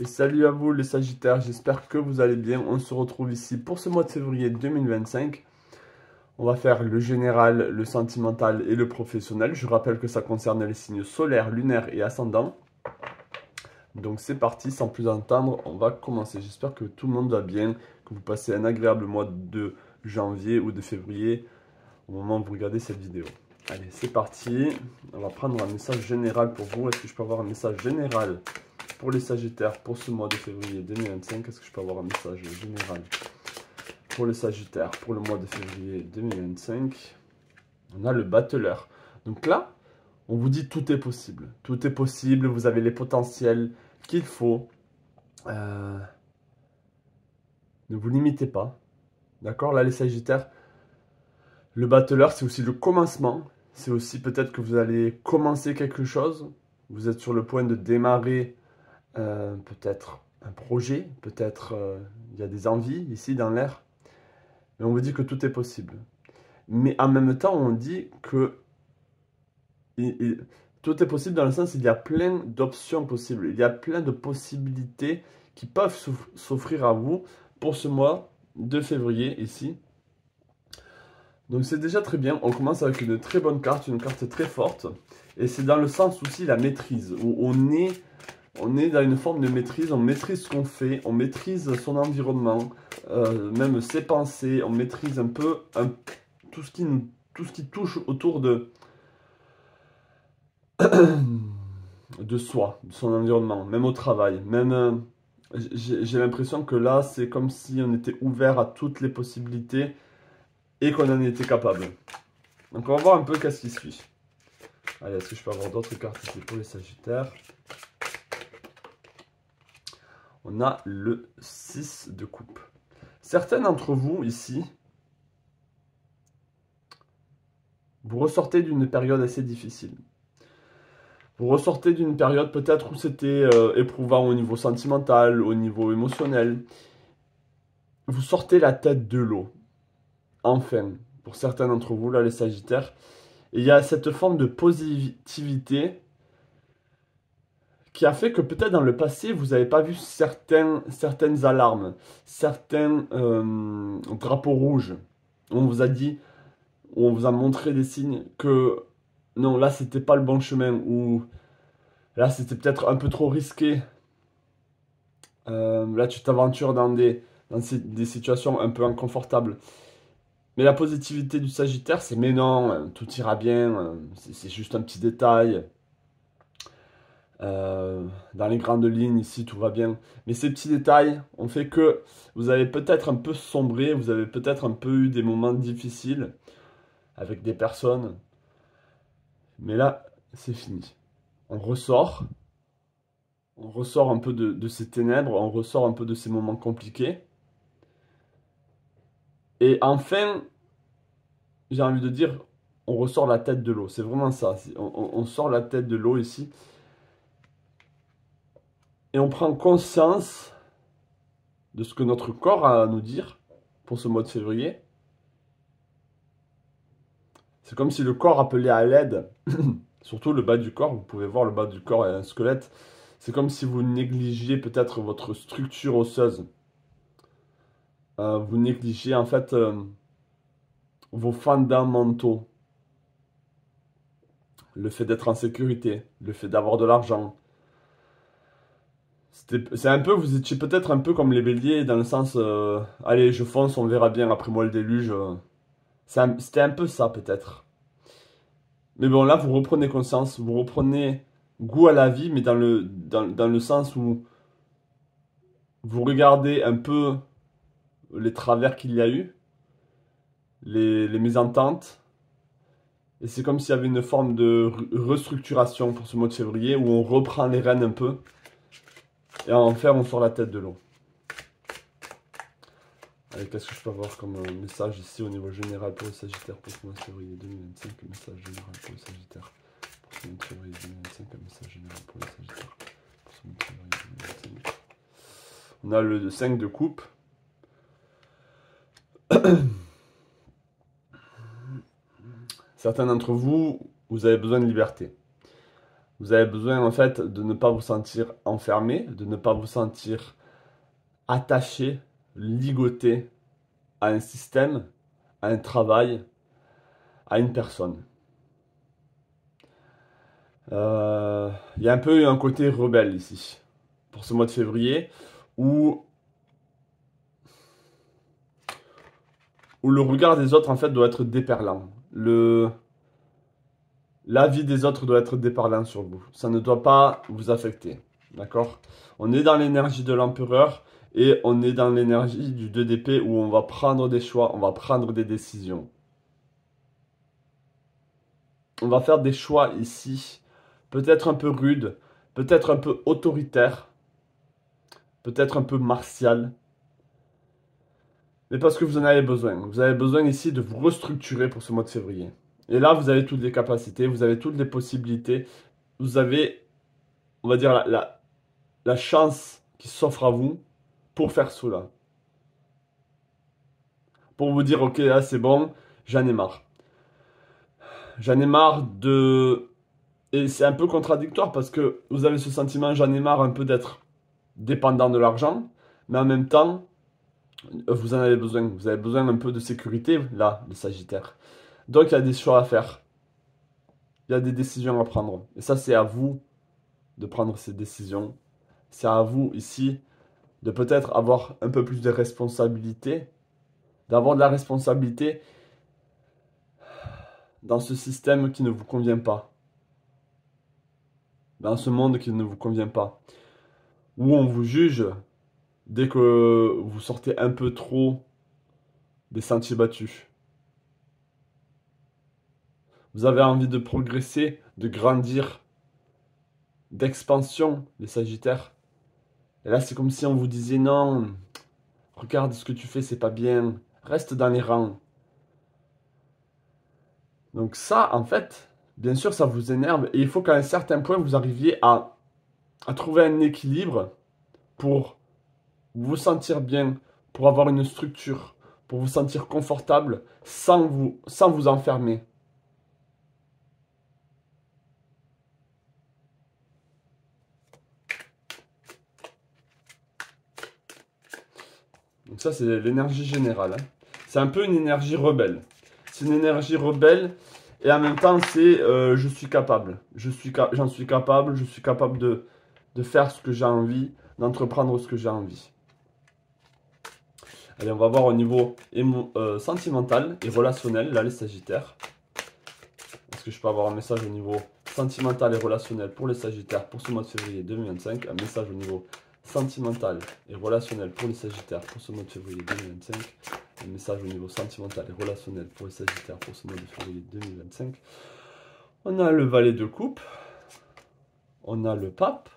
Et salut à vous les Sagittaires, j'espère que vous allez bien. On se retrouve ici pour ce mois de février 2025. On va faire le général, le sentimental et le professionnel. Je rappelle que ça concerne les signes solaires, lunaires et ascendants. Donc c'est parti, sans plus attendre, on va commencer. J'espère que tout le monde va bien, que vous passez un agréable mois de janvier ou de février au moment où vous regardez cette vidéo. Allez, c'est parti. On va prendre un message général pour vous. Est-ce que je peux avoir un message général pour les Sagittaires pour ce mois de février 2025? Est-ce que je peux avoir un message général pour les Sagittaires pour le mois de février 2025? On a le battleur. Donc là, on vous dit tout est possible. Tout est possible, vous avez les potentiels qu'il faut. Ne vous limitez pas. D'accord? Là, les Sagittaires, le battleur, c'est aussi le commencement. C'est aussi peut-être que vous allez commencer quelque chose. Vous êtes sur le point de démarrer peut-être un projet. Peut-être il y a des envies ici dans l'air. Mais on vous dit que tout est possible. Mais en même temps, on dit que tout est possible dans le sens il y a plein d'options possibles. Il y a plein de possibilités qui peuvent s'offrir à vous pour ce mois de février ici. Donc c'est déjà très bien. On commence avec une très bonne carte, une carte très forte. Et c'est dans le sens aussi la maîtrise, où on est dans une forme de maîtrise, on maîtrise ce qu'on fait, on maîtrise son environnement, même ses pensées, on maîtrise un peu tout ce qui touche autour de soi, de son environnement, même au travail. Même, j'ai l'impression que là, c'est comme si on était ouvert à toutes les possibilités et qu'on en était capable. Donc on va voir un peu qu'est-ce qui suit. Allez, est-ce que je peux avoir d'autres cartes ici pour les Sagittaires? On a le 6 de coupe. Certains d'entre vous ici, vous ressortez d'une période assez difficile. Vous ressortez d'une période peut-être où c'était éprouvant au niveau sentimental, au niveau émotionnel. Vous sortez la tête de l'eau. Enfin, pour certains d'entre vous, là, les Sagittaires. Et il y a cette forme de positivité qui a fait que peut-être dans le passé, vous n'avez pas vu certaines alarmes, certains drapeaux rouges. On vous a dit, ou on vous a montré des signes que non, là, c'était pas le bon chemin, ou là, c'était peut-être un peu trop risqué. Là, tu t'aventures dans des situations un peu inconfortables. Mais la positivité du Sagittaire, c'est mais non, tout ira bien, c'est juste un petit détail. Dans les grandes lignes, ici, tout va bien. Mais ces petits détails ont fait que vous avez peut-être un peu sombré, vous avez peut-être un peu eu des moments difficiles avec des personnes. Mais là, c'est fini. On ressort. On ressort un peu de ces ténèbres, on ressort un peu de ces moments compliqués. Et enfin, j'ai envie de dire, on ressort la tête de l'eau. C'est vraiment ça. On sort la tête de l'eau ici. Et on prend conscience de ce que notre corps a à nous dire pour ce mois de février. C'est comme si le corps appelait à l'aide. Surtout le bas du corps. Vous pouvez voir le bas du corps et un squelette. C'est comme si vous négligiez peut-être votre structure osseuse. Vous négligiez en fait vos fondamentaux. Le fait d'être en sécurité, le fait d'avoir de l'argent. C'est un peu, vous étiez peut-être un peu comme les béliers dans le sens, allez, je fonce, on verra bien, après moi le déluge. C'était un peu ça peut-être. Mais bon, là, vous reprenez conscience, vous reprenez goût à la vie, mais dans le sens où vous regardez un peu les travers qu'il y a eu, les mésententes. Et c'est comme s'il y avait une forme de restructuration pour ce mois de février où on reprend les rênes un peu. Et enfin, on sort la tête de l'eau. Allez, qu'est-ce que je peux avoir comme message ici au niveau général pour le Sagittaire pour ce mois de février 2025? Un message général pour le Sagittaire pour ce mois de février 2025. Un message général pour le Sagittaire pour ce mois de février 2025. On a le 5 de coupe. Certains d'entre vous, vous avez besoin de liberté. Vous avez besoin en fait de ne pas vous sentir enfermé, de ne pas vous sentir attaché, ligoté à un système, à un travail, à une personne. Il y a un peu un côté rebelle ici, pour ce mois de février, où, où le regard des autres en fait doit être déperlant. L'avis des autres doit être déparlant sur vous. Ça ne doit pas vous affecter. D'accord? On est dans l'énergie de l'empereur et on est dans l'énergie du 2 d'épée où on va prendre des choix, on va prendre des décisions. On va faire des choix ici, peut-être un peu rudes, peut-être un peu autoritaires, peut-être un peu martial, mais parce que vous en avez besoin. Vous avez besoin ici de vous restructurer pour ce mois de février. Et là, vous avez toutes les capacités, vous avez toutes les possibilités, vous avez, on va dire, la chance qui s'offre à vous pour faire cela. Pour vous dire, ok, là c'est bon, j'en ai marre. J'en ai marre de... Et c'est un peu contradictoire parce que vous avez ce sentiment, j'en ai marre un peu d'être dépendant de l'argent, mais en même temps, vous en avez besoin. Vous avez besoin un peu de sécurité, là, le Sagittaire. Donc il y a des choix à faire. Il y a des décisions à prendre. Et ça, c'est à vous de prendre ces décisions. C'est à vous, ici, de peut-être avoir un peu plus de responsabilité, d'avoir de la responsabilité dans ce système qui ne vous convient pas, dans ce monde qui ne vous convient pas, où on vous juge dès que vous sortez un peu trop des sentiers battus. Vous avez envie de progresser, de grandir, d'expansion, les Sagittaires. Et là, c'est comme si on vous disait non, regarde ce que tu fais, c'est pas bien, reste dans les rangs. Donc ça, en fait, bien sûr, ça vous énerve et il faut qu'à un certain point, vous arriviez à trouver un équilibre pour vous sentir bien, pour avoir une structure, pour vous sentir confortable sans vous enfermer. Donc ça, c'est l'énergie générale, hein. C'est un peu une énergie rebelle. C'est une énergie rebelle et en même temps, c'est je suis capable. J'en suis capable, je suis capable de faire ce que j'ai envie, d'entreprendre ce que j'ai envie. Allez, on va voir au niveau sentimental et relationnel, là, les Sagittaires. Est-ce que je peux avoir un message au niveau sentimental et relationnel pour les Sagittaires pour ce mois de février 2025? Un message au niveau sentimental et relationnel pour les Sagittaires pour ce mois de février 2025. Un message au niveau sentimental et relationnel pour les Sagittaires pour ce mois de février 2025. On a le valet de coupe. On a le pape.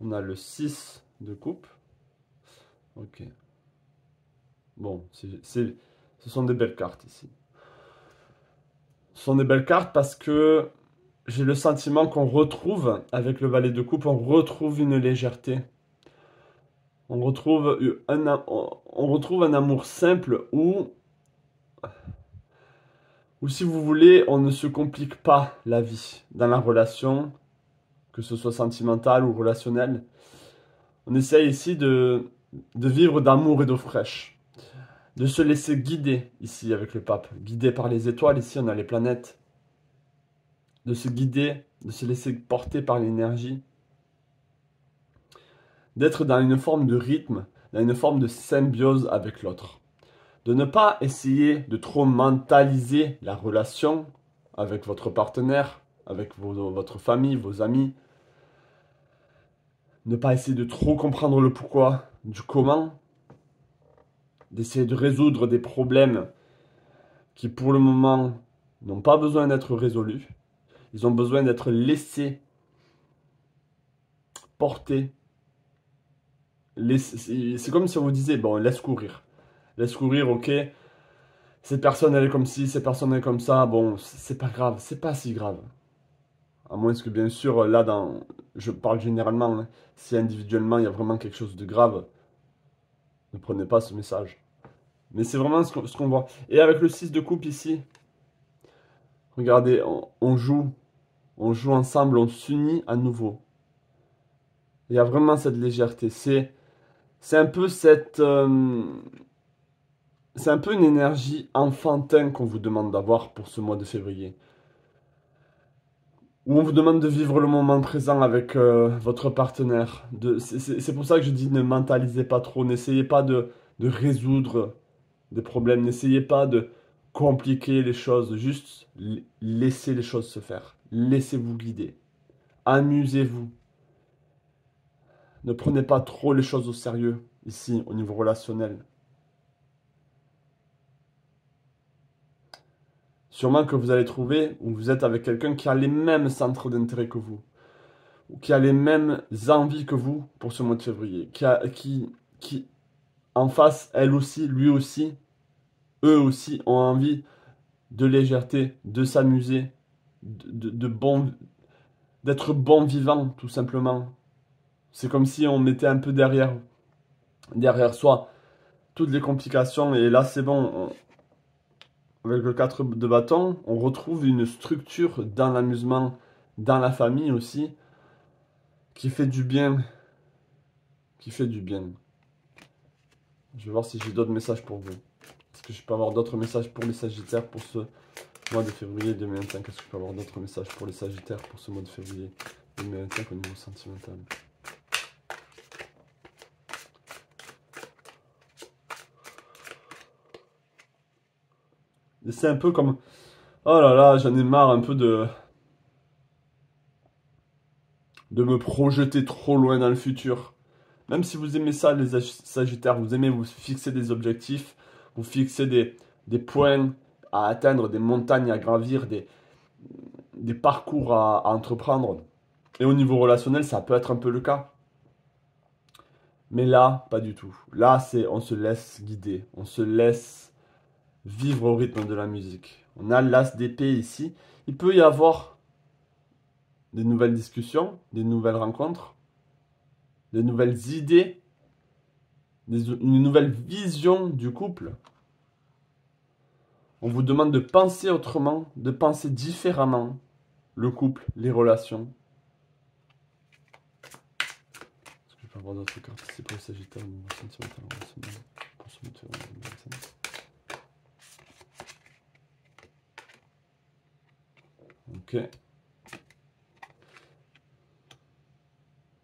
On a le 6 de coupe. Ok. Bon, ce sont des belles cartes ici. Ce sont des belles cartes parce que j'ai le sentiment qu'on retrouve, avec le valet de coupe, on retrouve une légèreté. On retrouve un amour simple où, si vous voulez, on ne se complique pas la vie dans la relation, que ce soit sentimentale ou relationnelle. On essaye ici de vivre d'amour et d'eau fraîche. De se laisser guider ici avec le pape. Guidé par les étoiles, ici on a les planètes. De se guider, de se laisser porter par l'énergie. D'être dans une forme de rythme, dans une forme de symbiose avec l'autre. De ne pas essayer de trop mentaliser la relation avec votre partenaire, avec votre famille, vos amis. Ne pas essayer de trop comprendre le pourquoi, du comment. D'essayer de résoudre des problèmes qui pour le moment n'ont pas besoin d'être résolus. Ils ont besoin d'être laissés porter. C'est comme si on vous disait, bon, laisse courir. Laisse courir, ok. Cette personne, elle est comme ci, cette personne, elle est comme ça. Bon, c'est pas grave, c'est pas si grave. À moins que, bien sûr, là, je parle généralement, hein, si individuellement, il y a vraiment quelque chose de grave, ne prenez pas ce message. Mais c'est vraiment ce qu'on voit. Et avec le 6 de coupe ici, regardez, on joue on joue ensemble, on s'unit à nouveau. Il y a vraiment cette légèreté. C'est un peu c'est un peu une énergie enfantin qu'on vous demande d'avoir pour ce mois de février. Où on vous demande de vivre le moment présent avec votre partenaire. C'est pour ça que je dis ne mentalisez pas trop. N'essayez pas de résoudre des problèmes. N'essayez pas de compliquer les choses. Juste laissez les choses se faire. Laissez-vous guider. Amusez-vous. Ne prenez pas trop les choses au sérieux ici au niveau relationnel. Sûrement que vous allez trouver où vous êtes avec quelqu'un qui a les mêmes centres d'intérêt que vous, ou qui a les mêmes envies que vous pour ce mois de février, qui en face, elle aussi, lui aussi, eux aussi ont envie de légèreté, de s'amuser, d'être bon vivant, tout simplement. C'est comme si on mettait un peu derrière soi toutes les complications, et là c'est bon, avec le 4 de bâton, on retrouve une structure dans l'amusement, dans la famille aussi, qui fait du bien. Qui fait du bien. Je vais voir si j'ai d'autres messages pour vous. Est-ce que je peux avoir d'autres messages pour les Sagittaires pour ce mois de février 2025? Est-ce que je peux avoir d'autres messages pour les Sagittaires pour ce mois de février 2025 au niveau sentimental? C'est un peu comme... Oh là là, j'en ai marre un peu de me projeter trop loin dans le futur. Même si vous aimez ça, les Sagittaires, vous aimez vous fixer des objectifs, vous fixer des points à atteindre, des montagnes à gravir, des parcours à entreprendre. Et au niveau relationnel, ça peut être un peu le cas. Mais là, pas du tout. Là, on se laisse guider, on se laisse vivre au rythme de la musique. On a l'as d'épée ici. Il peut y avoir des nouvelles discussions, des nouvelles rencontres, des nouvelles idées, une nouvelle vision du couple. On vous demande de penser autrement, de penser différemment le couple, les relations. Est-ce que je peux avoir d'autres cartes ici pour le Sagittaire au niveau sentimental relationnel pour ce mois de février 2025? Ok.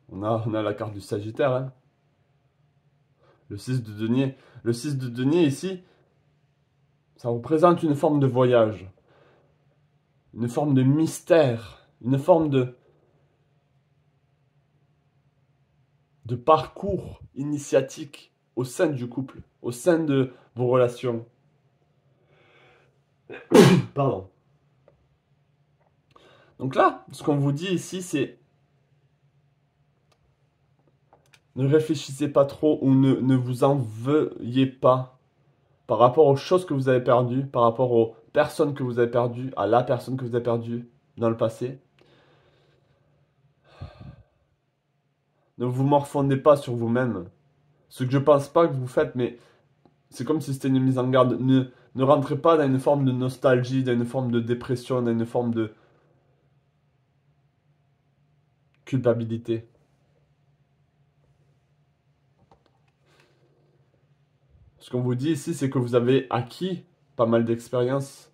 On a la carte du Sagittaire, hein. Le 6 de denier. Le 6 de denier ici, ça représente une forme de voyage, une forme de mystère, une forme de parcours initiatique au sein du couple, au sein de vos relations. Pardon. Donc là, ce qu'on vous dit ici, c'est ne réfléchissez pas trop ou ne vous en veuillez pas par rapport aux choses que vous avez perdues, par rapport aux personnes que vous avez perdues, à la personne que vous avez perdue dans le passé. Ne vous morfondez pas sur vous-même. Ce que je pense pas que vous faites, mais c'est comme si c'était une mise en garde. Ne rentrez pas dans une forme de nostalgie, dans une forme de dépression, dans une forme de culpabilité. Ce qu'on vous dit ici, c'est que vous avez acquis pas mal d'expérience.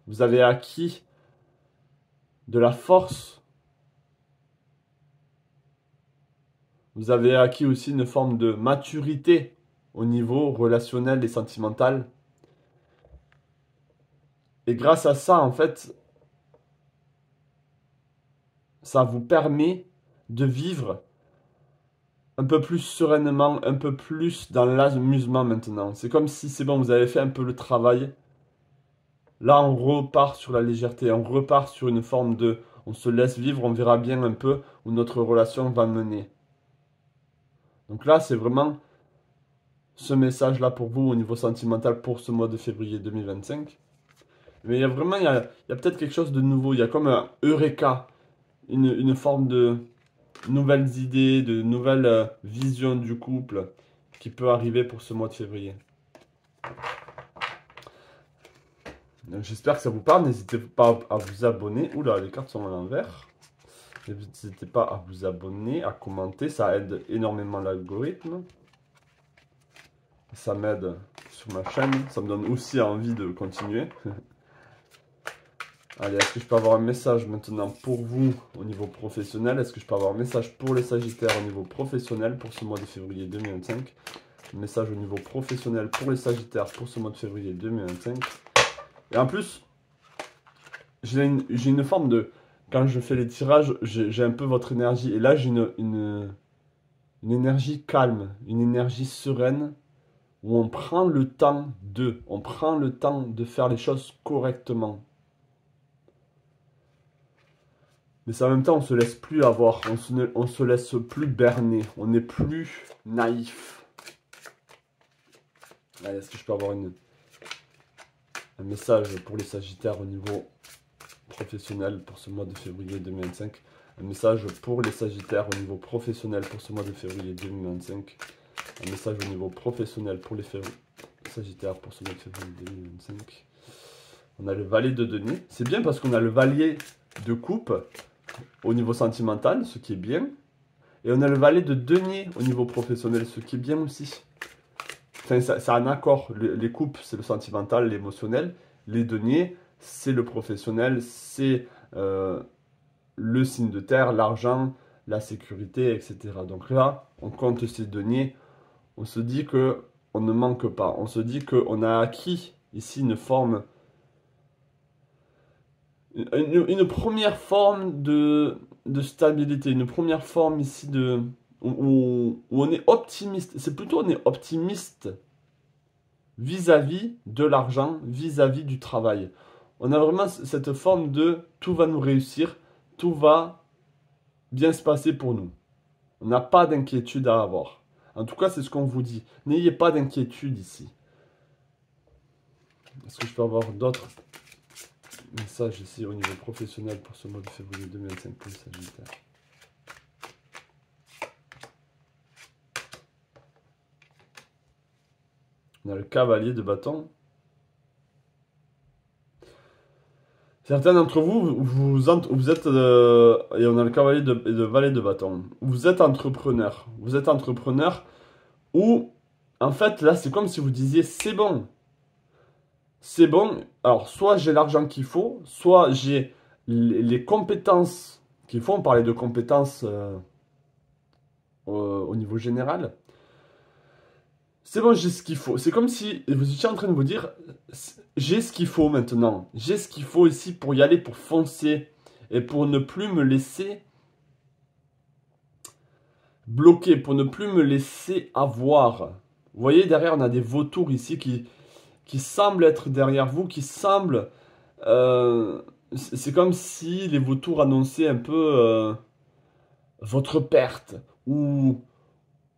Vous avez acquis de la force. Vous avez acquis aussi une forme de maturité au niveau relationnel et sentimental. Et grâce à ça, en fait, ça vous permet de vivre un peu plus sereinement, un peu plus dans l'amusement maintenant. C'est comme si c'est bon, vous avez fait un peu le travail. Là, on repart sur la légèreté, on repart sur une forme de... On se laisse vivre, on verra bien un peu où notre relation va mener. Donc là, c'est vraiment ce message-là pour vous au niveau sentimental pour ce mois de février 2025. Mais il y a vraiment, il y a peut-être quelque chose de nouveau. Il y a comme un eureka, une forme de nouvelles idées, de nouvelles visions du couple qui peut arriver pour ce mois de février. J'espère que ça vous parle. N'hésitez pas à vous abonner. Oula, les cartes sont à l'envers. N'hésitez pas à vous abonner, à commenter. Ça aide énormément l'algorithme. Ça m'aide sur ma chaîne. Ça me donne aussi envie de continuer. Allez, est-ce que je peux avoir un message maintenant pour vous au niveau professionnel? Est-ce que je peux avoir un message pour les Sagittaires au niveau professionnel pour ce mois de février 2025? Un message au niveau professionnel pour les Sagittaires pour ce mois de février 2025. Et en plus, j'ai une forme de... Quand je fais les tirages, j'ai un peu votre énergie. Et là, j'ai une énergie calme, une énergie sereine, où on prend le temps de faire les choses correctement. Mais en même temps, on se laisse plus avoir, on se laisse plus berner, on n'est plus naïf. Allez, est-ce que je peux avoir un message pour les Sagittaires au niveau professionnel pour ce mois de février 2025? Un message pour les Sagittaires au niveau professionnel pour ce mois de février 2025. Un message au niveau professionnel pour les Sagittaires pour ce mois de février 2025. On a le valet de denier. C'est bien parce qu'on a le valet de coupe au niveau sentimental, ce qui est bien. Et on a le valet de denier au niveau professionnel, ce qui est bien aussi. Enfin, c'est un accord. Les coupes, c'est le sentimental, l'émotionnel. Les deniers, c'est le professionnel, c'est le signe de terre, l'argent, la sécurité, etc. Donc là, on compte ces deniers. On se dit que on ne manque pas. On se dit qu'on a acquis ici une forme... Une première forme de stabilité, une première forme ici où on est optimiste. C'est plutôt on est optimiste vis-à-vis de l'argent, vis-à-vis du travail. On a vraiment cette forme de tout va nous réussir, tout va bien se passer pour nous. On n'a pas d'inquiétude à avoir. En tout cas, c'est ce qu'on vous dit. N'ayez pas d'inquiétude ici. Est-ce que je peux avoir d'autres message ici au niveau professionnel pour ce mois de février 2025 pour les Sagittaires? On a le cavalier de bâton. Certains d'entre vous, vous êtes... et on a le cavalier de valet de bâton. Vous êtes entrepreneur. Vous êtes entrepreneur ou... En fait, là, c'est comme si vous disiez, c'est bon. C'est bon, alors soit j'ai l'argent qu'il faut, soit j'ai les compétences qu'il faut. On parlait de compétences au niveau général. C'est bon, j'ai ce qu'il faut. C'est comme si vous étiez en train de vous dire, j'ai ce qu'il faut maintenant. J'ai ce qu'il faut ici pour y aller, pour foncer et pour ne plus me laisser bloquer, pour ne plus me laisser avoir. Vous voyez, derrière, on a des vautours ici qui semblent être derrière vous, qui semblent... c'est comme si les vautours annonçaient un peu votre perte. Ou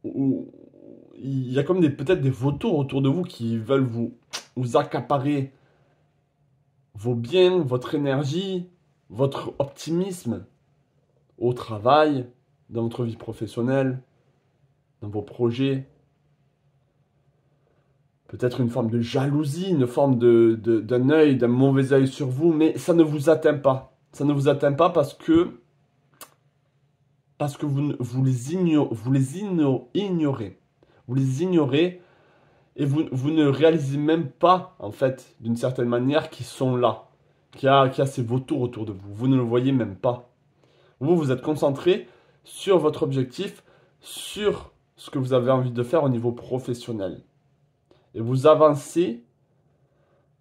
il y a comme peut-être des vautours autour de vous qui veulent vous accaparer vos biens, votre énergie, votre optimisme au travail, dans votre vie professionnelle, dans vos projets. Peut-être une forme de jalousie, une forme d'un œil, d'un mauvais œil sur vous, mais ça ne vous atteint pas. Ça ne vous atteint pas parce que vous les ignorez. Vous les ignorez et vous ne réalisez même pas, en fait, d'une certaine manière, qu'ils sont là. Qu'il y a ces vautours autour de vous. Vous ne le voyez même pas. Vous êtes concentré sur votre objectif, sur ce que vous avez envie de faire au niveau professionnel. Et vous avancez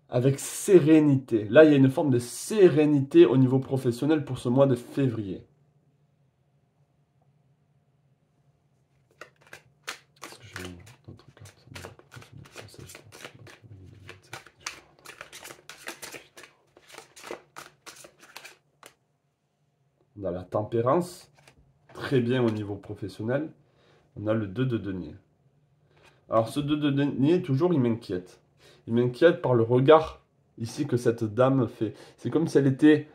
avec sérénité. Là, il y a une forme de sérénité au niveau professionnel pour ce mois de février. Est-ce que j'ai d'autres cartes? On a la tempérance, très bien au niveau professionnel. On a le 2 de denier. Alors ce 2 de denier, toujours, il m'inquiète. Il m'inquiète par le regard ici que cette dame fait. C'est comme si elle était...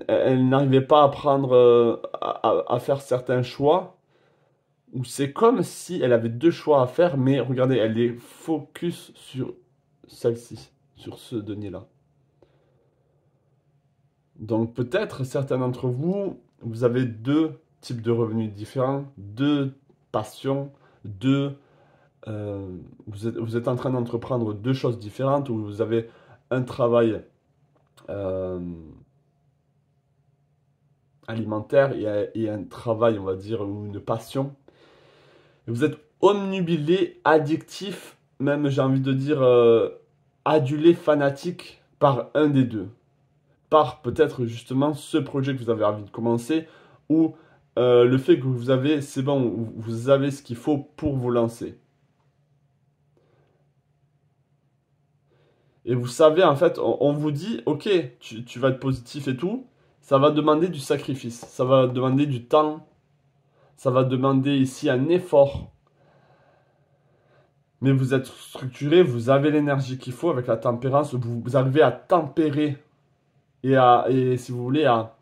Elle n'arrivait pas à prendre... à faire certains choix. Ou c'est comme si elle avait deux choix à faire, mais regardez, elle est focus sur celle-ci, sur ce denier-là. Donc peut-être certains d'entre vous, vous avez deux types de revenus différents, deux passions, deux, vous êtes en train d'entreprendre deux choses différentes, ou vous avez un travail euh, alimentaire et un travail, on va dire, ou une passion. Et vous êtes omnubilé, addictif, même j'ai envie de dire adulé, fanatique par un des deux. Par peut-être justement ce projet que vous avez envie de commencer, ou le fait que vous avez, c'est bon, vous avez ce qu'il faut pour vous lancer. Et vous savez, en fait, on vous dit, ok, tu vas être positif et tout, ça va demander du sacrifice, ça va demander du temps, ça va demander ici un effort. Mais vous êtes structuré, vous avez l'énergie qu'il faut avec la tempérance, vous arrivez à tempérer et si vous voulez, à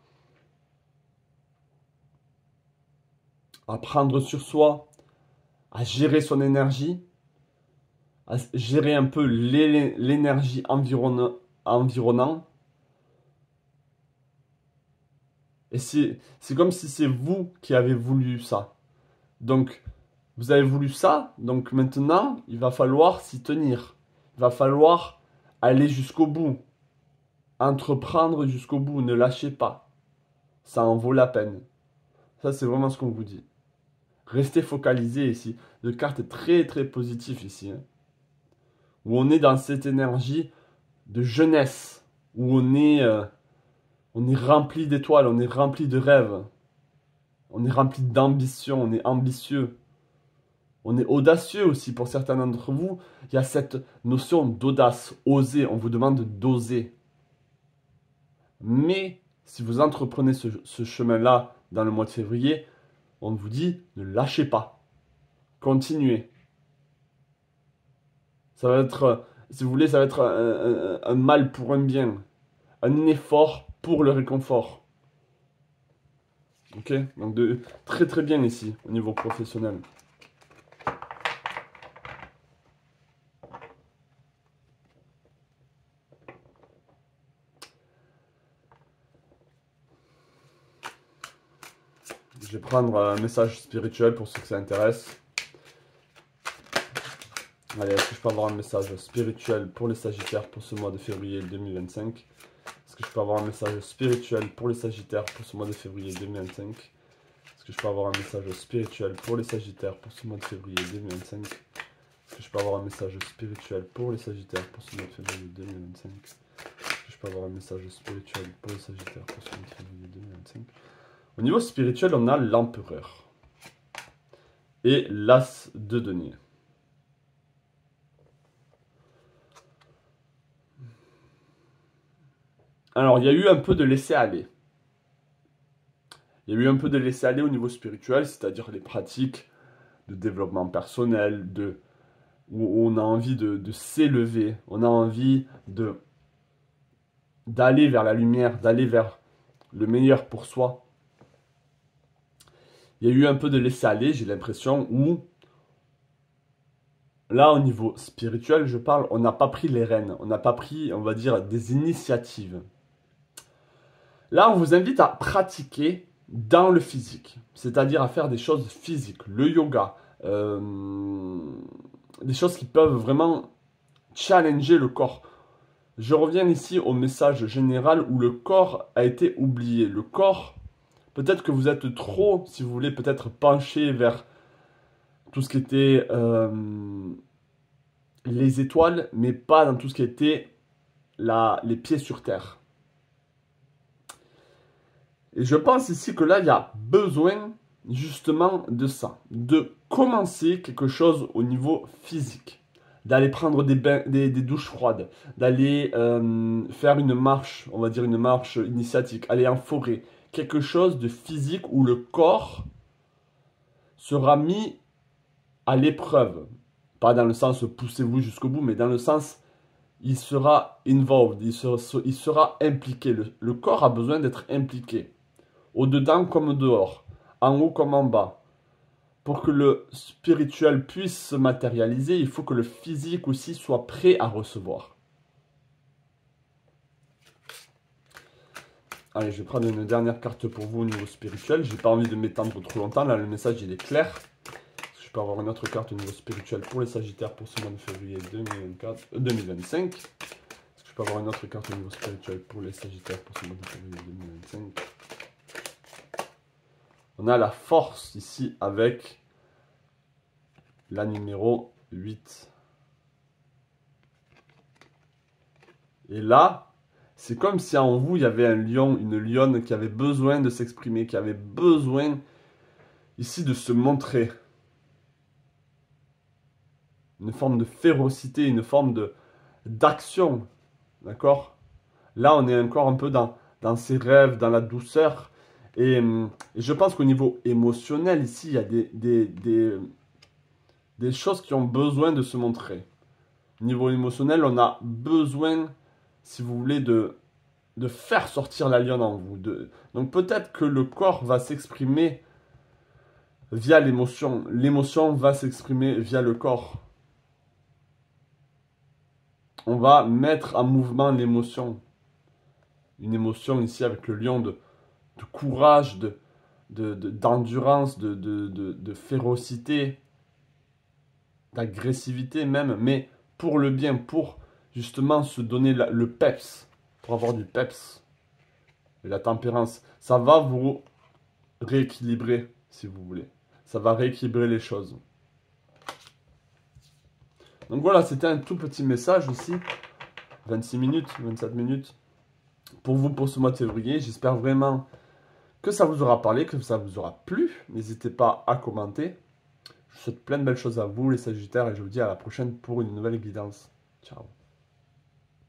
prendre sur soi, à gérer son énergie, à gérer un peu l'énergie environnante. Et c'est comme si c'est vous qui avez voulu ça. Donc, vous avez voulu ça, donc maintenant, il va falloir s'y tenir. Il va falloir aller jusqu'au bout, entreprendre jusqu'au bout, ne lâchez pas. Ça en vaut la peine. Ça, c'est vraiment ce qu'on vous dit. Restez focalisé ici. Le carte est très très positif ici, hein. Où on est dans cette énergie de jeunesse, où on est rempli d'étoiles, on est rempli de rêves, on est rempli d'ambition, on est ambitieux, on est audacieux aussi pour certains d'entre vous. Il y a cette notion d'audace, oser, on vous demande d'oser. Mais si vous entreprenez ce chemin-là dans le mois de février, on vous dit ne lâchez pas, continuez. Ça va être, si vous voulez, ça va être un mal pour un bien, un effort pour le réconfort. Ok, donc très très bien ici au niveau professionnel. Je vais prendre un message spirituel pour ceux que ça intéresse. Allez, est-ce que je peux avoir un message spirituel pour les Sagittaires pour ce mois de février 2025? Est-ce que je peux avoir un message spirituel pour les Sagittaires pour ce mois de février 2025? Est-ce que je peux avoir un message spirituel pour les Sagittaires pour ce mois de février 2025? Est-ce que je peux avoir un message spirituel pour les Sagittaires pour ce mois de février 2025? Est-ce que je peux avoir un message spirituel pour les Sagittaires pour ce mois de février 2025? Au niveau spirituel, on a l'empereur et l'as de denier. Alors, il y a eu un peu de laisser-aller. Il y a eu un peu de laisser-aller au niveau spirituel, c'est-à-dire les pratiques de développement personnel, où on a envie de s'élever, on a envie d'aller vers la lumière, d'aller vers le meilleur pour soi. Il y a eu un peu de laisser-aller, j'ai l'impression, où, là, au niveau spirituel, je parle, on n'a pas pris les rênes, on n'a pas pris, on va dire, des initiatives. Là, on vous invite à pratiquer dans le physique, c'est-à-dire à faire des choses physiques, le yoga, des choses qui peuvent vraiment challenger le corps. Je reviens ici au message général où le corps a été oublié. Le corps, peut-être que vous êtes trop, si vous voulez, peut-être penché vers tout ce qui était les étoiles, mais pas dans tout ce qui était les pieds sur terre. Et je pense ici que là, il y a besoin justement de ça, de commencer quelque chose au niveau physique, d'aller prendre des douches froides, d'aller faire une marche, on va dire une marche initiatique, aller en forêt, quelque chose de physique où le corps sera mis à l'épreuve. Pas dans le sens poussez-vous jusqu'au bout, mais dans le sens il sera involved, il sera impliqué. Le corps a besoin d'être impliqué. Au-dedans comme au dehors, en haut comme en bas. Pour que le spirituel puisse se matérialiser, il faut que le physique aussi soit prêt à recevoir. Allez, je vais prendre une dernière carte pour vous au niveau spirituel. J'ai pas envie de m'étendre trop longtemps. Là, le message, il est clair. Je peux avoir une autre carte au niveau spirituel pour les Sagittaires pour ce mois de février 2025. Est-ce que je peux avoir une autre carte au niveau spirituel pour les Sagittaires pour ce mois de février 2025? On a la force ici avec la numéro 8. Et là, c'est comme si en vous, il y avait un lion, une lionne qui avait besoin de s'exprimer, qui avait besoin ici de se montrer. Une forme de férocité, une forme d'action. D'accord? Là, on est encore un peu dans ses rêves, dans la douceur. Et je pense qu'au niveau émotionnel, ici, il y a des choses qui ont besoin de se montrer. Au niveau émotionnel, on a besoin, si vous voulez, de faire sortir la lionne en vous. Donc peut-être que le corps va s'exprimer via l'émotion. L'émotion va s'exprimer via le corps. On va mettre en mouvement l'émotion. Une émotion ici avec le lion de courage, d'endurance, de férocité, d'agressivité même, mais pour le bien, pour justement se donner le peps, pour avoir du peps et la tempérance. Ça va vous rééquilibrer, si vous voulez. Ça va rééquilibrer les choses. Donc voilà, c'était un tout petit message ici, 26 minutes, 27 minutes, pour vous pour ce mois de février. J'espère vraiment que ça vous aura parlé, que ça vous aura plu. N'hésitez pas à commenter. Je vous souhaite plein de belles choses à vous les Sagittaires et je vous dis à la prochaine pour une nouvelle guidance. Ciao.